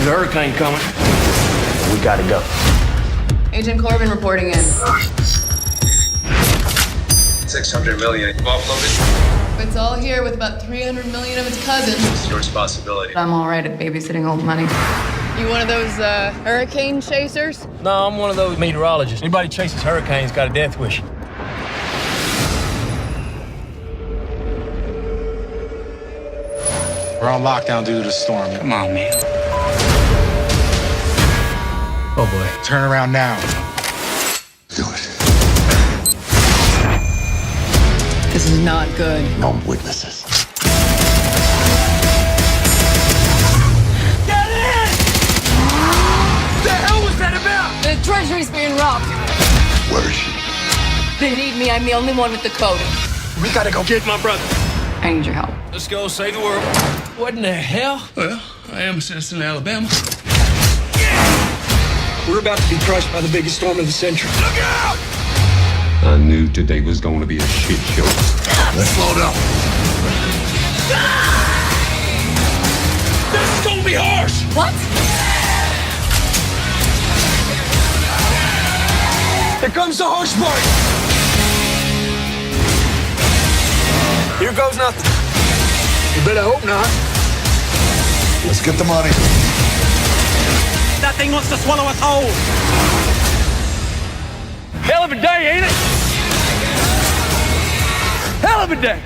a hurricane coming. We gotta go. Agent Corbin reporting in. 600 million offloaded. It's all here with about 300 million of its cousins. It's your responsibility. I'm all right at babysitting old money. You one of those hurricane chasers? No, I'm one of those meteorologists. Anybody chases hurricanes got a death wish. We're on lockdown due to the storm. Come on, man. Oh, boy. Turn around now. Do it. This is not good. No witnesses. Get in! What the hell was that about? The treasury's being robbed. Where is she? They need me. I'm the only one with the code. We gotta go get my brother. I need your help. Let's go save the world. What in the hell? Well, I am a citizen of Alabama. We're about to be crushed by the biggest storm of the century. Look out! I knew today was going to be a shit show. Let's load up. This is gonna be harsh! What? Here comes the harsh part! Here goes nothing. You better hope not. Let's get the money. That thing wants to swallow us whole. Hell of a day, ain't it? Hell of a day.